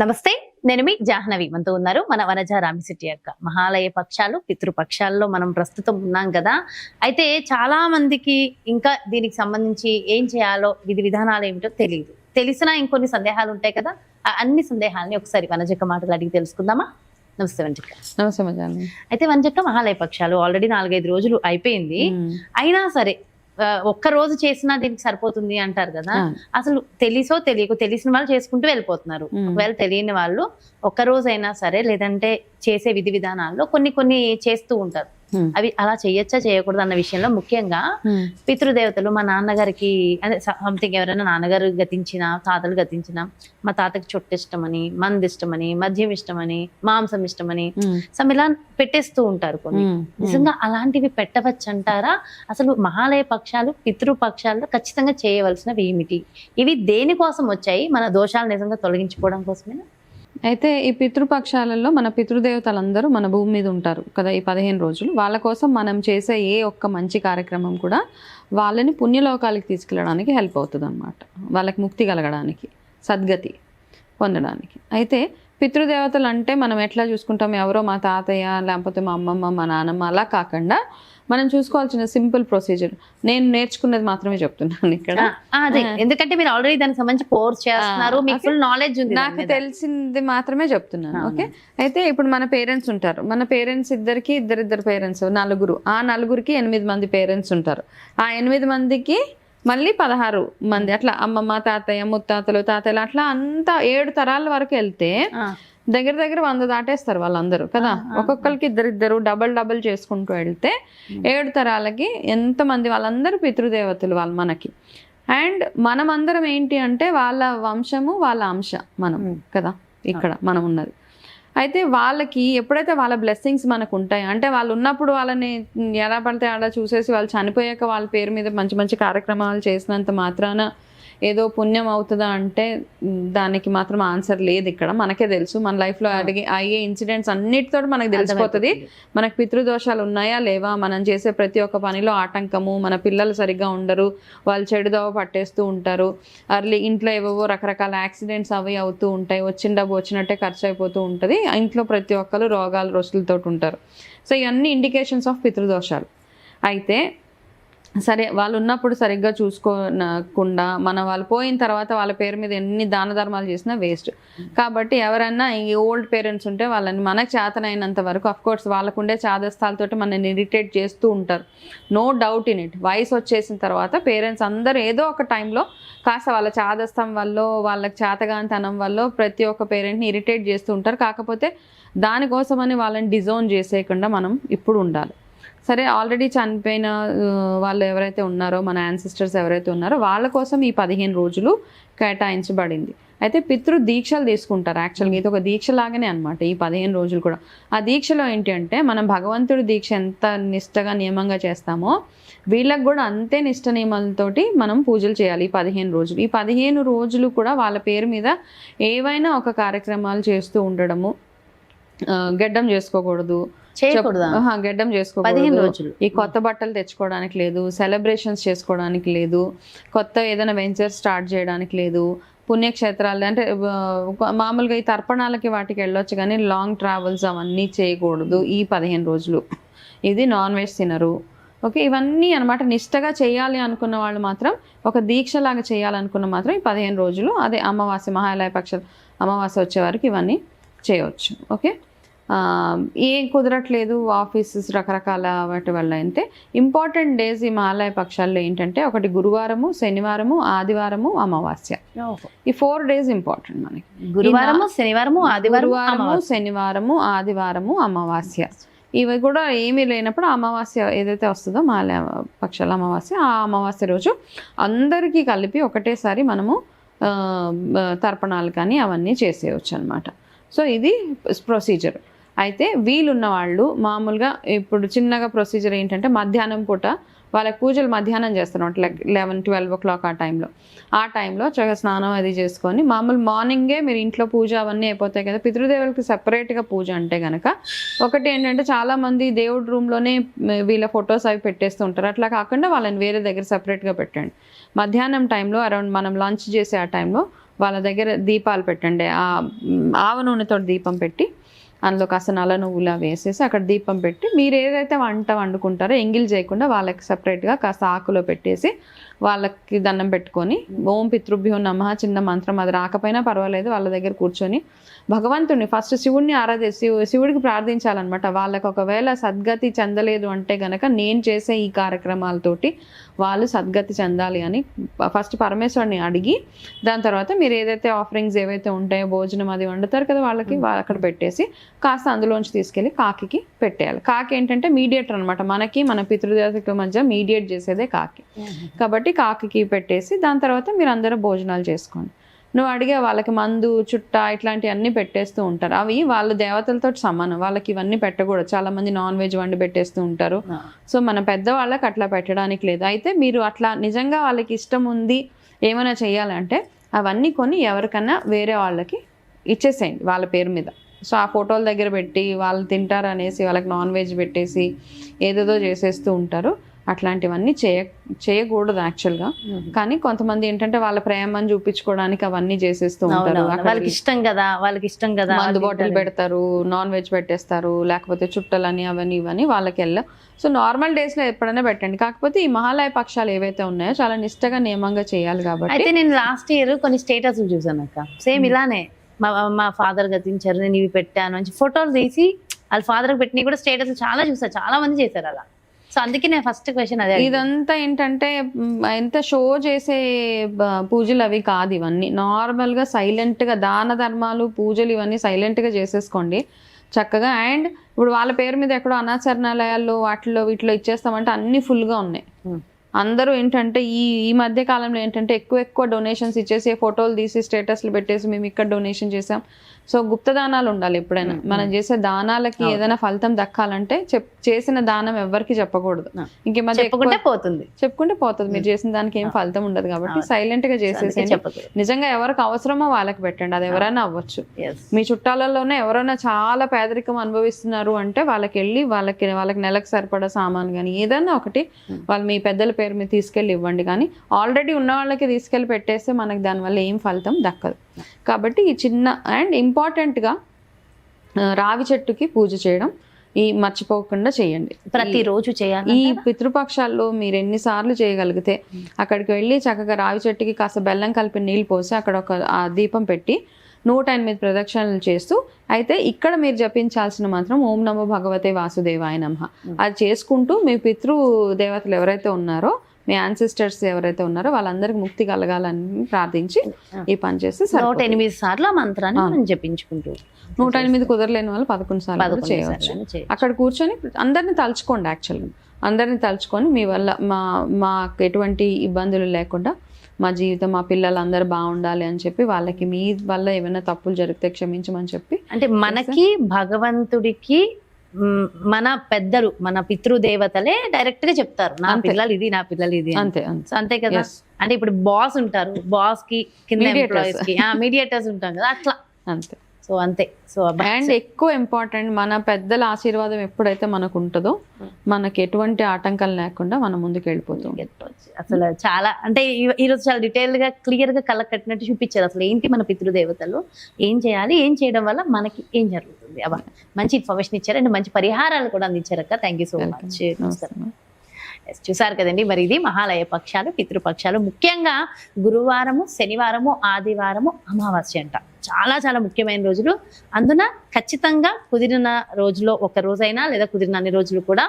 నమస్తే, నేను మీ జాహ్నవి. మనతో ఉన్నారు మన వనజ రామిశెట్టి అక్క. మహాలయ పక్షాలు, పితృపక్షాల్లో మనం ప్రస్తుతం ఉన్నాం కదా. అయితే చాలా మందికి ఇంకా దీనికి సంబంధించి ఏం చేయాలో, విధి విధానాలు ఏమిటో తెలియదు. తెలిసినా ఇంకొన్ని సందేహాలు ఉంటాయి కదా. ఆ అన్ని సందేహాలని ఒకసారి వనజక్క మాటలు అడిగి తెలుసుకుందామా? నమస్తే వనజక్క. నమస్తే మజాని. అయితే వనజక్క, మహాలయ పక్షాలు ఆల్రెడీ 4-5 రోజులు అయిపోయింది. అయినా సరే ఒక్క రోజు చేసినా దీనికి సరిపోతుంది అంటారు కదా. అసలు తెలిసో తెలియకో, తెలిసిన వాళ్ళు చేసుకుంటూ వెళ్ళిపోతున్నారు. ఒకవేళ తెలియని వాళ్ళు ఒక్క రోజు అయినా సరే, లేదంటే చేసే విధి విధానాల్లో కొన్ని చేస్తూ ఉంటారు. అవి అలా చేయొచ్చా చేయకూడదు అన్న విషయంలో ముఖ్యంగా పితృదేవతలు, మా నాన్నగారికి అదే సంథింగ్ ఎవరైనా నాన్నగారు గతించిన, తాతలు గతించిన, మా తాతకి చొట్టు ఇష్టమని, మంది ఇష్టమని, మద్యం ఇష్టమని, మాంసం ఇష్టమని ఇలా పెట్టేస్తూ ఉంటారు కొన్ని. నిజంగా అలాంటివి పెట్టవచ్చు అంటారా? అసలు మహాలయ పక్షాలు, పితృపక్షాల్లో ఖచ్చితంగా చేయవలసినవి ఏమిటి? ఇవి దేనికోసం వచ్చాయి? మన దోషాలు నిజంగా తొలగించుకోవడం కోసమేనా? అయితే ఈ పితృపక్షాలలో మన పితృదేవతలందరూ మన భూమి మీద ఉంటారు కదా. ఈ 15 రోజులు వాళ్ళ కోసం మనం చేసే ఏ ఒక్క మంచి కార్యక్రమం కూడా వాళ్ళని పుణ్యలోకాలకి తీసుకెళ్ళడానికి హెల్ప్ అవుతుంది అన్నమాట. వాళ్ళకి ముక్తి కలగడానికి, సద్గతి పొందడానికి. అయితే పితృదేవతలు అంటే మనం ఎట్లా చూసుకుంటాం, ఎవరో మా తాతయ్య, లేకపోతే మా అమ్మమ్మ, మా నాన్నమ్మ, అలా కాకుండా మనం చూసుకోవాల్సిన సింపుల్ ప్రొసీజర్. నేను నేర్చుకున్నది మాత్రమే చెప్తున్నాను ఇక్కడ. అదే, ఎందుకంటే మీరు ఆల్రెడీ దానికి సంబంధించి కోర్స్ చేస్తున్నారు, మీకు ఫుల్ నాలెడ్జ్ ఉంది. నాకు తెలిసింది మాత్రమే చెప్తున్నాను. ఓకే. అయితే ఇప్పుడు మన పేరెంట్స్ ఉంటారు. మన పేరెంట్స్ ఇద్దరికి ఇద్దరు పేరెంట్స్, నలుగురు. ఆ నలుగురికి 8 మంది పేరెంట్స్ ఉంటారు. ఆ 8 మందికి మళ్ళీ 16 మంది, అట్లా అమ్మమ్మ, తాతయ్య, ముత్తాతలు, తాతయ్యలు, అట్లా అంతా 7 తరాల వరకు వెళ్తే దగ్గర 100 దాటేస్తారు వాళ్ళందరూ కదా. ఒక్కొక్కరికి ఇద్దరు డబల్ చేసుకుంటూ వెళ్తే 7 తరాలకి ఎంతమంది, వాళ్ళందరూ పితృదేవతలు వాళ్ళు మనకి. అండ్ మనం అందరం ఏంటి అంటే వాళ్ళ వంశము, వాళ్ళ అంశ మనం కదా ఇక్కడ మనం ఉన్నది. అయితే వాళ్ళకి ఎప్పుడైతే వాళ్ళ బ్లెస్సింగ్స్ మనకు ఉంటాయి అంటే, వాళ్ళు ఉన్నప్పుడు వాళ్ళని ఎలా పడితే అలా చూసేసి, వాళ్ళు చనిపోయాక వాళ్ళ పేరు మీద మంచి కార్యక్రమాలు చేసినంత మాత్రాన ఏదో పుణ్యం అవుతుందా అంటే దానికి మాత్రం ఆన్సర్ లేదు ఇక్కడ. మనకే తెలుసు మన లైఫ్లో అయ్యే ఇన్సిడెంట్స్ అన్నిటితో మనకు తెలిసిపోతుంది మనకు పితృదోషాలు ఉన్నాయా లేవా. మనం చేసే ప్రతి ఒక్క పనిలో ఆటంకము, మన పిల్లలు సరిగ్గా ఉండరు, వాళ్ళు చెడుదోవ పట్టేస్తూ ఉంటారు, అర్లీ ఇంట్లో ఏవేవో రకరకాల యాక్సిడెంట్స్ అవి అవుతూ ఉంటాయి, వచ్చిన డబ్బు వచ్చినట్టే ఖర్చు అయిపోతూ ఉంటుంది, ఇంట్లో ప్రతి ఒక్కరు రోగాలు రొస్టులతో ఉంటారు. సో ఇవన్నీ ఇండికేషన్స్ ఆఫ్ పితృదోషాలు. అయితే సరే, వాళ్ళు ఉన్నప్పుడు సరిగ్గా చూసుకోకుండా వాళ్ళు పోయిన తర్వాత వాళ్ళ పేరు మీద ఎన్ని దాన ధర్మాలు చేసినా వేస్ట్. కాబట్టి ఎవరైనా ఈ ఓల్డ్ పేరెంట్స్ ఉంటే వాళ్ళని మనకు చేతనైనంత వరకు, అఫ్కోర్స్ వాళ్ళకుండే చాదస్తాలతోటి మనల్ని ఇరిటేట్ చేస్తూ ఉంటారు, నో డౌట్ ఇన్ ఇట్. వయసు వచ్చేసిన తర్వాత పేరెంట్స్ అందరూ ఏదో ఒక టైంలో కాస్త వాళ్ళ చాదస్తం వల్ల, వాళ్ళకి చేతగానితనం వల్ల ప్రతి ఒక్క పేరెంట్ని ఇరిటేట్ చేస్తూ ఉంటారు. కాకపోతే దానికోసమని వాళ్ళని డిజోన్ చేసేయకుండా మనం ఇప్పుడు ఉండాలి. సరే, ఆల్రెడీ చనిపోయిన వాళ్ళు ఎవరైతే ఉన్నారో, మన యాన్సిస్టర్స్ ఎవరైతే ఉన్నారో వాళ్ళ కోసం ఈ 15 రోజులు కేటాయించబడింది. అయితే పితృ దీక్షలు తీసుకుంటారు. యాక్చువల్గా ఇది ఒక దీక్ష లాగానే అనమాట ఈ 15 రోజులు కూడా. ఆ దీక్షలో ఏంటి అంటే, మనం భగవంతుడి దీక్ష ఎంత నిష్టగా నియమంగా చేస్తామో వీళ్ళకి కూడా అంతే నిష్ట నియమాలతోటి మనం పూజలు చేయాలి ఈ 15 రోజులు. ఈ 15 రోజులు కూడా వాళ్ళ పేరు మీద ఏవైనా ఒక కార్యక్రమాలు చేస్తూ ఉండడము. గడ్డం చేసుకోకూడదు, గడ్డం చేసుకోకూడదు, ఈ కొత్త బట్టలు తెచ్చుకోవడానికి లేదు, సెలబ్రేషన్స్ చేసుకోవడానికి లేదు, కొత్త ఏదైనా వెంచర్ స్టార్ట్ చేయడానికి లేదు, పుణ్యక్షేత్రాలు అంటే మామూలుగా ఈ తర్పణాలకి వాటికి వెళ్ళొచ్చు కానీ లాంగ్ ట్రావెల్స్ అవన్నీ చేయకూడదు ఈ 15 రోజులు. ఇది నాన్ వెజ్ తినరు. ఓకే, ఇవన్నీ అనమాట. నిష్టగా చేయాలి అనుకున్న వాళ్ళు మాత్రం, ఒక దీక్షలాగా చేయాలనుకున్న మాత్రం ఈ 15 రోజులు, అదే అమావాస్య, మహాలయ పక్షాలు అమావాస్య వచ్చే వరకు ఇవన్నీ చేయవచ్చు. ఓకే, ఏం కుదరట్లేదు, ఆఫీసెస్ రకరకాల వాటి వల్ల అయితే ఇంపార్టెంట్ డేస్ ఈ మహాలయ పక్షాల్లో ఏంటంటే, ఒకటి గురువారము, శనివారము, ఆదివారము, అమావాస్య. ఈ 4 డేస్ ఇంపార్టెంట్ మనకి. గురువారము, శనివారము, శనివారము, ఆదివారము, అమావాస్య. ఇవి కూడా ఏమీ లేనప్పుడు అమావాస్య ఏదైతే వస్తుందో మహాలయ పక్షాల అమావాస్య, ఆ అమావాస్య రోజు అందరికీ కలిపి ఒకటేసారి మనము తర్పణాలు కానీ అవన్నీ చేసేయచ్చు అనమాట. సో ఇది ప్రొసీజర్. అయితే వీలున్న వాళ్ళు మామూలుగా ఇప్పుడు చిన్నగా ప్రొసీజర్ ఏంటంటే, మధ్యాహ్నం పూట వాళ్ళకి పూజలు మధ్యాహ్నం చేస్తారు, లైక్ 11-12 o'clock ఆ టైంలో చక్కగా స్నానం అది చేసుకొని, మామూలు మార్నింగే మీరు ఇంట్లో పూజ అవన్నీ అయిపోతాయి కదా. పితృదేవులకి సెపరేట్గా పూజ అంటే కనుక ఒకటి ఏంటంటే, చాలామంది దేవుడి రూమ్లోనే వీళ్ళ ఫొటోస్ అవి పెట్టేస్తూ ఉంటారు. అట్లా కాకుండా వాళ్ళని వేరే దగ్గర సెపరేట్గా పెట్టండి. మధ్యాహ్నం టైంలో అరౌండ్ మనం లంచ్ చేసే ఆ టైంలో వాళ్ళ దగ్గర దీపాలు పెట్టండి. ఆవ నూనెతో దీపం పెట్టి అందులో కాస్త నల్ల నువ్వులు వేసేసి అక్కడ దీపం పెట్టి మీరు ఏదైతే వంట వండుకుంటారో ఎంగిల్ చేయకుండా వాళ్ళకి సపరేట్గా కాస్త ఆకులో పెట్టేసి వాళ్ళకి దండం పెట్టుకొని ఓం పితృభ్యో నమః చిన్న మంత్రం, అది రాకపోయినా పర్వాలేదు, వాళ్ళ దగ్గర కూర్చొని భగవంతుడిని ఫస్ట్ శివుడిని శివుడికి ప్రార్థించాలన్నమాట. వాళ్ళకి ఒకవేళ సద్గతి చెందలేదు అంటే గనక నేను చేసే ఈ కార్యక్రమాలతోటి వాళ్ళు సద్గతి చెందాలి అని ఫస్ట్ పరమేశ్వరుని అడిగి దాని తర్వాత మీరు ఏదైతే ఆఫరింగ్స్ ఏవైతే ఉంటాయో భోజనం అది వండుతారు కదా వాళ్ళకి అక్కడ పెట్టేసి కాస్త అందులోంచి తీసుకెళ్ళి కాకి పెట్టేయాలి. కాకి ఏంటంటే మీడియేటర్ అనమాట, మనకి మన పితృదేవతల మధ్య మీడియేట్ చేసేదే కాకి. కాబట్టి కాకి పెట్టేసి దాని తర్వాత మీరు అందరూ భోజనాలు చేసుకోండి. నువ్వు అడిగే వాళ్ళకి మందు చుట్ట ఇట్లాంటివన్నీ పెట్టేస్తూ ఉంటారు. అవి వాళ్ళ దేవతలతో సమానం, వాళ్ళకి ఇవన్నీ పెట్టకూడదు. చాలా మంది నాన్ వెజ్ వండి పెట్టేస్తూ ఉంటారు. సో మన పెద్దవాళ్ళకి అట్లా పెట్టడానికి లేదు. అయితే మీరు అట్లా నిజంగా వాళ్ళకి ఇష్టం ఉంది ఏమైనా చేయాలంటే అవన్నీ కొని ఎవరికన్నా వేరే వాళ్ళకి ఇచ్చేసేయండి వాళ్ళ పేరు మీద. సో ఆ ఫోటోల దగ్గర పెట్టి వాళ్ళు తింటారు అనేసి వాళ్ళకి నాన్ వెజ్ పెట్టేసి ఏదేదో చేసేస్తూ ఉంటారు. అట్లాంటివన్నీ చేయకూడదు యాక్చువల్గా. కానీ కొంతమంది ఏంటంటే వాళ్ళ ప్రేమను చూపించుకోవడానికి అవన్నీ చేసేస్తూ ఉంటారు. వాళ్ళకి ఇష్టం కదా మందు బాటిల్ పెడతారు, నాన్ వెజ్ పెట్టేస్తారు, లేకపోతే చుట్టలని అవన్నీ ఇవన్నీ వాళ్ళకి వెళ్ళ. సో నార్మల్ డేస్ లో ఎప్పుడైనా పెట్టండి. కాకపోతే ఈ మహాలయ పక్షాలు ఏవైతే ఉన్నాయో చాలా నిష్టగా నియమంగా చేయాలి. కాబట్టి అయితే నేను లాస్ట్ ఇయర్ కొన్ని స్టేటస్ చూసాను అక్క, సేమ్ ఇలానే మా ఫాదర్ గతించారు, నేను ఇవి పెట్టాను అని ఫోటోలు తీసి వాళ్ళ ఫాదర్ పెట్టినవి కూడా స్టేటస్ చాలా చూసాను, చాలా మంది చేశారు అలా. సో అందుకే నేను ఫస్ట్ క్వశ్చన్ అదే. ఇదంతా ఏంటంటే ఎంత షో చేసే పూజలు అవి కాదు, ఇవన్నీ నార్మల్ గా సైలెంట్ గా దాన ధర్మాలు పూజలు ఇవన్నీ సైలెంట్ గా చేసేసుకోండి చక్కగా. అండ్ ఇప్పుడు వాళ్ళ పేరు మీద ఎక్కడో అనాచరణాలయాల్లో వాటిలో వీటిలో ఇచ్చేస్తామంటే అన్ని ఫుల్ గా ఉన్నాయి. అందరూ ఏంటంటే ఈ మధ్య కాలంలో ఏంటంటే ఎక్కువ డొనేషన్స్ ఇచ్చేసి ఫోటోలు తీసి స్టేటస్లు పెట్టేసి మేము ఇక్కడ డొనేషన్ చేసాం. సో గుప్త దానాలు ఉండాలి ఎప్పుడైనా. మనం చేసే దానాలకి ఏదైనా ఫలితం దక్కాలంటే చేసిన దానం ఎవరికి చెప్పకూడదు. ఇంకే మధ్య చెప్పుకుంటే పోతుంది, మీరు చేసిన దానికి ఏం ఫలితం ఉండదు. కాబట్టి సైలెంట్ గా చేసేసి నిజంగా ఎవరికి అవసరమో వాళ్ళకి పెట్టండి. అది ఎవరైనా అవ్వచ్చు. మీ చుట్టాలలోనే ఎవరైనా చాలా పేదరికం అనుభవిస్తున్నారు అంటే వాళ్ళకి వెళ్ళి వాళ్ళకి నెలకు సరిపడా సామాను కానీ ఏదైనా ఒకటి వాళ్ళు మీ పెద్దల పేరు మీద తీసుకెళ్ళి ఇవ్వండి. కానీ ఆల్రెడీ ఉన్న వాళ్ళకి తీసుకెళ్ళి పెట్టేస్తే మనకి దానివల్ల ఏం ఫలితం దక్కదు. కాబట్టి ఈ చిన్న అండ్ ఇంపార్టెంట్గా రావి చెట్టుకి పూజ చేయడం మర్చిపోకుండా చేయండి, ప్రతిరోజు చేయాలి. ఈ పితృపక్షాల్లో మీరు ఎన్నిసార్లు చేయగలిగితే అక్కడికి వెళ్ళి చక్కగా రావి చెట్టుకి కాస్త బెల్లం కలిపి నీళ్ళు పోసి అక్కడ ఒక దీపం పెట్టి 108 ప్రదక్షిణలు చేస్తూ, అయితే ఇక్కడ మీరు జపించాల్సిన మంత్రం ఓం నమో భగవతే వాసుదేవాయ నమః అది చేసుకుంటూ మీ పితృ దేవతలు ఎవరైతే ఉన్నారో మీ యాన్సిస్టర్స్ ఎవరైతే ఉన్నారో వాళ్ళందరికి ముక్తి కలగాలని ప్రార్థించి ఈ పని చేస్తే 108 సార్లు ఆ మంత్రాన్ని మనం జపించుకుంటూ, 108 కుదరలేని వాళ్ళు 11 సార్లు చేయవచ్చు. అక్కడ కూర్చొని అందరిని తలుచుకోండి. యాక్చువల్గా అందరిని తలుచుకొని మీ వల్ల మాకు ఎటువంటి ఇబ్బందులు లేకుండా మా జీవితం మా పిల్లలు అందరూ బాగుండాలి అని చెప్పి వాళ్ళకి మీ వల్ల ఏమైనా తప్పులు జరిగితే క్షమించమని చెప్పి, అంటే మనకి భగవంతుడికి మన పెద్దలు మన పితృదేవతలే డైరెక్ట్ గా చెప్తారు నా పిల్లలు ఇది అంతే కదా. అంటే ఇప్పుడు బాస్ ఉంటారు, బాస్ కి కింద ఎంప్లాయీస్ కి మీడియేటర్స్ ఉంటాం కదా, అట్లా అంతే. సో అంతే. సో అండ్ ఎక్కువ ఇంపార్టెంట్ మన పెద్దల ఆశీర్వాదం ఎప్పుడైతే మనకు ఉంటుందో మనకి ఎటువంటి ఆటంకాలు లేకుండా మనం ముందుకు వెళ్ళిపోతాం. అసలు చాలా అంటే ఈరోజు చాలా డీటెయిల్ గా క్లియర్ గా కళ్ళ కట్టినట్టు చూపించారు అసలు ఏంటి మన పితృదేవతలు, ఏం చేయాలి, ఏం చేయడం వల్ల మనకి ఏం జరుగుతుంది. అబ్బా మంచి ఇన్ఫర్మేషన్ ఇచ్చారు అండ్ మంచి పరిహారాలు కూడా అందించారక్క. Thank you so much. చూసారు కదండి, మరి ఇది మహాలయ పక్షాలు పితృపక్షాలు. ముఖ్యంగా గురువారము, శనివారము, ఆదివారము, అమావాస్య అంట చాలా చాలా ముఖ్యమైన రోజులు. అందున ఖచ్చితంగా కుదిరిన రోజులో ఒక రోజైనా లేదా కుదిరిన అన్ని రోజులు కూడా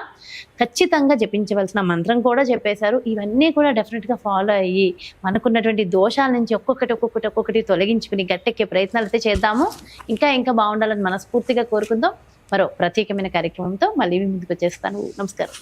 ఖచ్చితంగా జపించవలసిన మంత్రం కూడా చెప్పేశారు. ఇవన్నీ కూడా డెఫినెట్గా ఫాలో అయ్యి మనకున్నటువంటి దోషాల నుంచి ఒక్కొక్కటి తొలగించుకుని గట్టెక్కే ప్రయత్నాలు అయితే చేద్దాము. ఇంకా బాగుండాలని మనస్ఫూర్తిగా కోరుకుందాం. మరో ప్రత్యేకమైన కార్యక్రమంతో మళ్ళీ ముందుకు వచ్చేస్తాను. నమస్కారం.